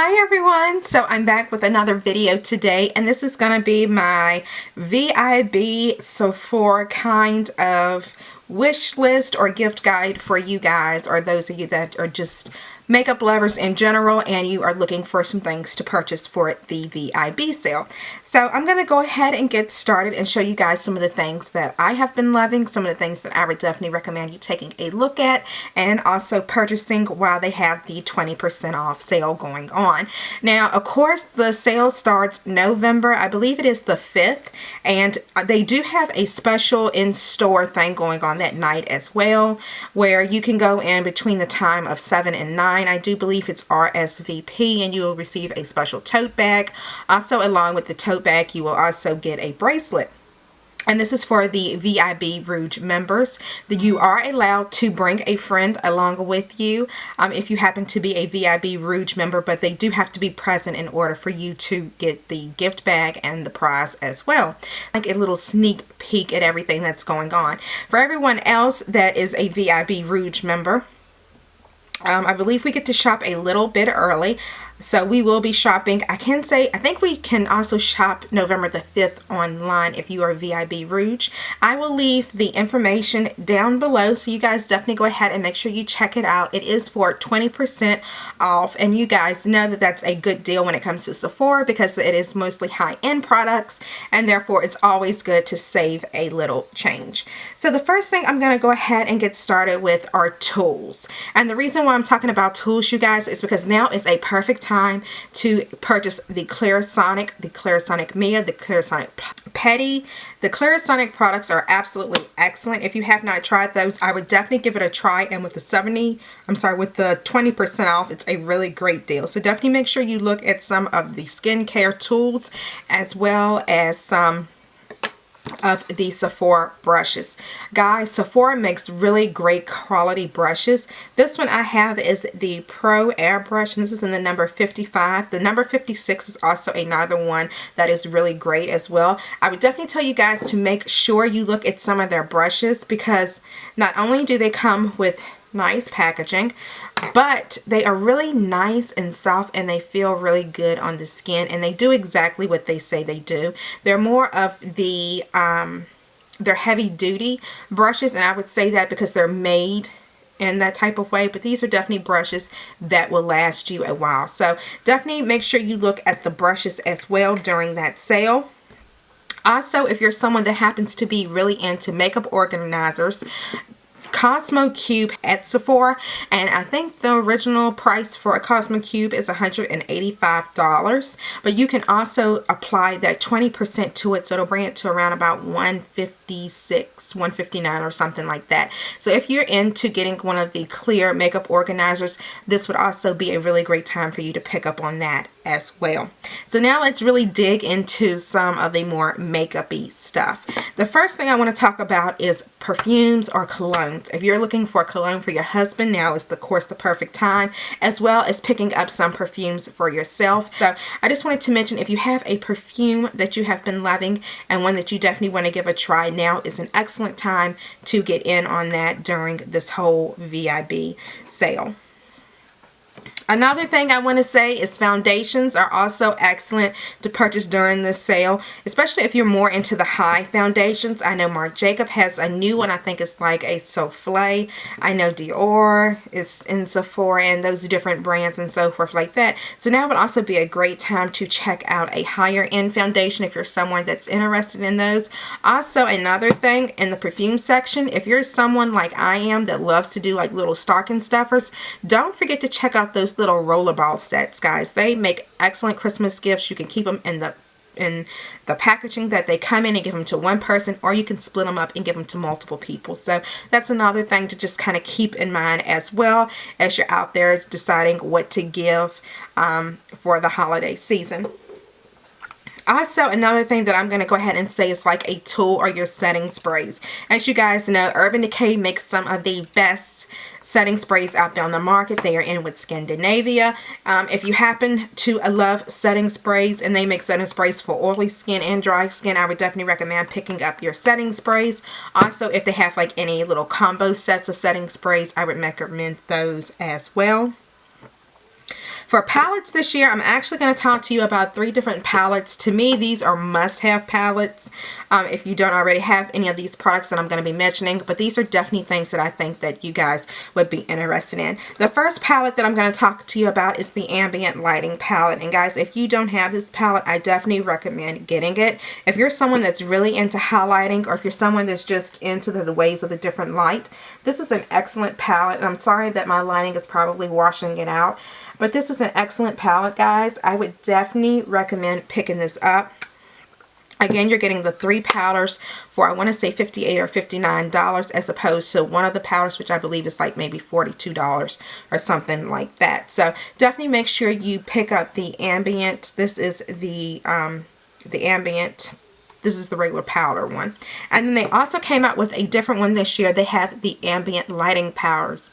Hi everyone, so I'm back with another video today, and this is going to be my VIB Sephora kind of wish list or gift guide for you guys, or those of you that are just makeup lovers in general and you are looking for some things to purchase for the VIB sale. So I'm going to go ahead and get started and show you guys some of the things that I have been loving, some of the things that I would definitely recommend you taking a look at and also purchasing while they have the 20% off sale going on. Now, of course, the sale starts November, I believe it is the 5th, and they do have a special in-store thing going on that night as well, where you can go in between the time of 7 and 9. I do believe it's RSVP, and you will receive a special tote bag. Also, along with the tote bag, you will also get a bracelet. And this is for the VIB Rouge members. That you are allowed to bring a friend along with you if you happen to be a VIB Rouge member, but they do have to be present in order for you to get the gift bag and the prize as well. Like a little sneak peek at everything that's going on. For everyone else that is a VIB Rouge member, I believe we get to shop a little bit early. So we will be shopping. I think we can also shop November the 5th online if you are VIB Rouge. I will leave the information down below, so you guys definitely go ahead and make sure you check it out. It is for 20% off, and you guys know that that's a good deal when it comes to Sephora because it is mostly high-end products, and therefore it's always good to save a little change. So the first thing I'm going to go ahead and get started with are tools. And the reason why I'm talking about tools, you guys, is because now is a perfect time to purchase the Clarisonic, the Clarisonic Mia, the Clarisonic Petty. The Clarisonic products are absolutely excellent. If you have not tried those, I would definitely give it a try. And with the 20% off, it's a really great deal. So definitely make sure you look at some of the skincare tools as well as some of the Sephora brushes. Guys, Sephora makes really great quality brushes. This one I have is the Pro Airbrush, and this is in the number 55. The number 56 is also another one that is really great as well. I would definitely tell you guys to make sure you look at some of their brushes, because not only do they come with nice packaging, but they are really nice and soft, and they feel really good on the skin, and they do exactly what they say they do. They're more of the they're heavy duty brushes, and I would say that because they're made in that type of way, but these are definitely brushes that will last you a while. So definitely make sure you look at the brushes as well during that sale. Also, if you're someone that happens to be really into makeup organizers, Cosmo Cube at Sephora, and I think the original price for a Cosmo Cube is $185, but you can also apply that 20% to it, so it'll bring it to around about $156, $159 or something like that. So if you're into getting one of the clear makeup organizers, this would also be a really great time for you to pick up on that as well. So now let's really dig into some of the more makeup-y stuff. The first thing I want to talk about is perfumes or colognes. If you're looking for a cologne for your husband, now is of course the perfect time, as well as picking up some perfumes for yourself. So I just wanted to mention, if you have a perfume that you have been loving and one that you definitely want to give a try, now is an excellent time to get in on that during this whole VIB sale. Another thing I want to say is foundations are also excellent to purchase during this sale, especially if you're more into the high foundations. I know Marc Jacob has a new one. I think it's like a Souffle. I know Dior is in Sephora, and those different brands and so forth like that. So now would also be a great time to check out a higher end foundation if you're someone that's interested in those. Also, another thing in the perfume section, if you're someone like I am that loves to do like little stocking stuffers, don't forget to check out those little rollerball sets, guys. They make excellent Christmas gifts. You can keep them in the packaging that they come in and give them to one person, or you can split them up and give them to multiple people. So that's another thing to just kind of keep in mind as well as you're out there deciding what to give for the holiday season. Also, another thing that I'm going to go ahead and say is like a tool or your setting sprays. As you guys know, Urban Decay makes some of the best setting sprays out there on the market. They are in with Scandinavia. If you happen to love setting sprays, and they make setting sprays for oily skin and dry skin, I would definitely recommend picking up your setting sprays. Also, if they have like any little combo sets of setting sprays, I would recommend those as well. For palettes this year, I'm actually going to talk to you about 3 different palettes. To me, these are must-have palettes if you don't already have any of these products that I'm going to be mentioning. But these are definitely things that I think that you guys would be interested in. The first palette that I'm going to talk to you about is the Ambient Lighting palette. And guys, if you don't have this palette, I definitely recommend getting it. If you're someone that's really into highlighting, or if you're someone that's just into the ways of the different light, this is an excellent palette. And I'm sorry that my lighting is probably washing it out. But this is an excellent palette, guys. I would definitely recommend picking this up. Again, you're getting the 3 powders for, I want to say $58 or $59, as opposed to one of the powders, which I believe is like maybe $42 or something like that. So definitely make sure you pick up the Ambient. This is the Ambient. This is the regular powder one. And then they also came out with a different one this year. They have the Ambient Lighting powders.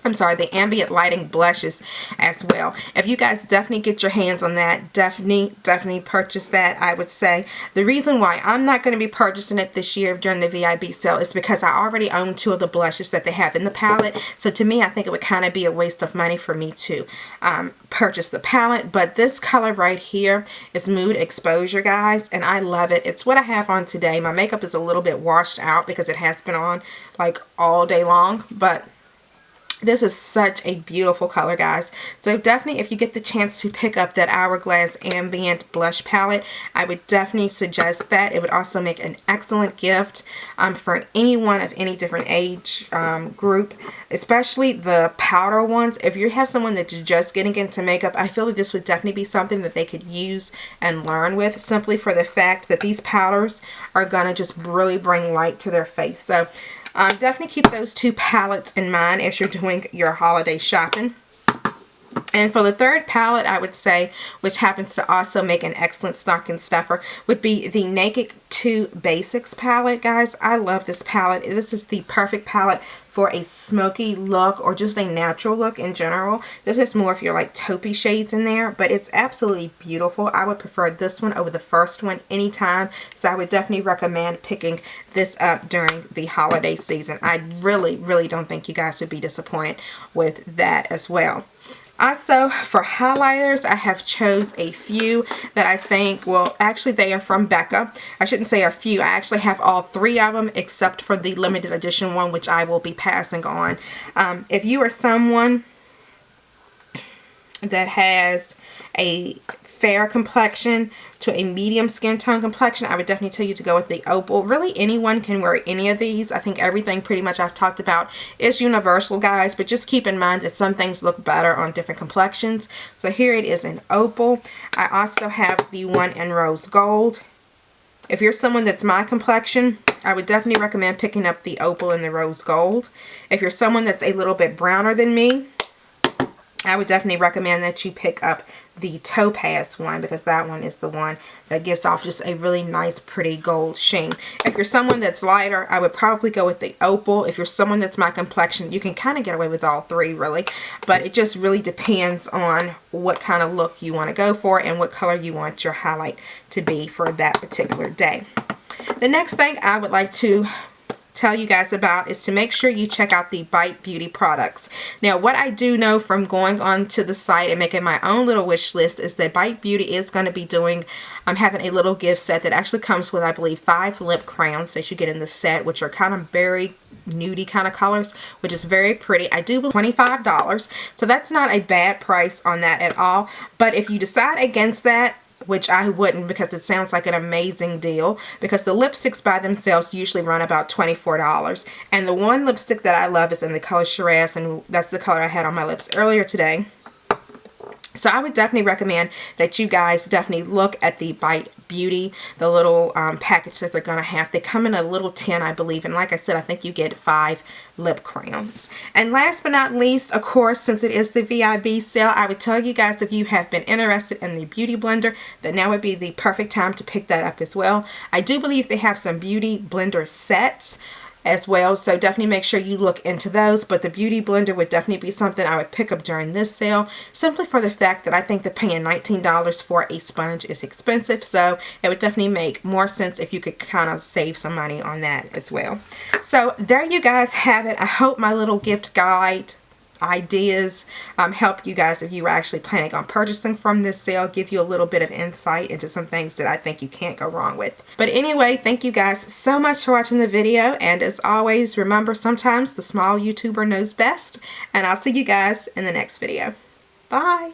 I'm sorry, the Ambient Lighting blushes as well. If you guys definitely get your hands on that, definitely purchase that, I would say. The reason why I'm not going to be purchasing it this year during the VIB sale is because I already own 2 of the blushes that they have in the palette. So to me, I think it would kind of be a waste of money for me to purchase the palette. But this color right here is Mood Exposure, guys, and I love it. It's what I have on today. My makeup is a little bit washed out because it has been on like all day long, but this is such a beautiful color, guys. So definitely, if you get the chance to pick up that Hourglass Ambient Blush Palette, I would definitely suggest that. It would also make an excellent gift for anyone of any different age group, especially the powder ones. If you have someone that's just getting into makeup, I feel that this would definitely be something that they could use and learn with, simply for the fact that these powders are going to just really bring light to their face. So definitely keep those 2 palettes in mind as you're doing your holiday shopping. And for the third palette, I would say, which happens to also make an excellent stocking stuffer, would be the Naked 2 Basics palette, guys. I love this palette. This is the perfect palette for a smoky look or just a natural look in general. This is more of your like taupey shades in there, but it's absolutely beautiful. I would prefer this one over the first one anytime, so I would definitely recommend picking this up during the holiday season. I really don't think you guys would be disappointed with that as well. Also, for highlighters, I have chose a few that I think, well, actually they are from Becca. I shouldn't say a few. I actually have all 3 of them except for the limited edition one, which I will be passing on. If you are someone that has a fair complexion to a medium skin tone complexion, I would definitely tell you to go with the Opal. Really, anyone can wear any of these. I think everything pretty much I've talked about is universal, guys, but just keep in mind that some things look better on different complexions. So here it is in Opal. I also have the one in Rose Gold. If you're someone that's my complexion, I would definitely recommend picking up the Opal and the Rose Gold. If you're someone that's a little bit browner than me, I would definitely recommend that you pick up the Topaz one, because that one is the one that gives off just a really nice pretty gold sheen. If you're someone that's lighter, I would probably go with the Opal. If you're someone that's my complexion, you can kind of get away with all 3 really, but it just really depends on what kind of look you want to go for and what color you want your highlight to be for that particular day. The next thing I would like to tell you guys about is to make sure you check out the VIB Beauty products. Now, what I do know from going on to the site and making my own little wish list is that VIB Beauty is going to be doing, having a little gift set that actually comes with, I believe, 5 lip crayons that you get in the set, which are kind of very nudie kind of colors, which is very pretty. I do believe $25, so that's not a bad price on that at all. But if you decide against that, which I wouldn't, because it sounds like an amazing deal, because the lipsticks by themselves usually run about $24, and the one lipstick that I love is in the color Shiraz, and that's the color I had on my lips earlier today. So I would definitely recommend that you guys definitely look at the VIB Beauty, the little package that they're going to have. They come in a little tin, I believe, and like I said, I think you get 5 lip crayons. And last but not least, of course, since it is the VIB sale, I would tell you guys, if you have been interested in the Beauty Blender, that now would be the perfect time to pick that up as well. I do believe they have some Beauty Blender sets as well, so definitely make sure you look into those. But the Beauty Blender would definitely be something I would pick up during this sale, simply for the fact that I think that paying $19 for a sponge is expensive, so it would definitely make more sense if you could kind of save some money on that as well. So there you guys have it. I hope my little gift guide ideas, help you guys if you were actually planning on purchasing from this sale, give you a little bit of insight into some things that I think you can't go wrong with. But anyway, thank you guys so much for watching the video, and as always, remember, sometimes the small YouTuber knows best, and I'll see you guys in the next video. Bye!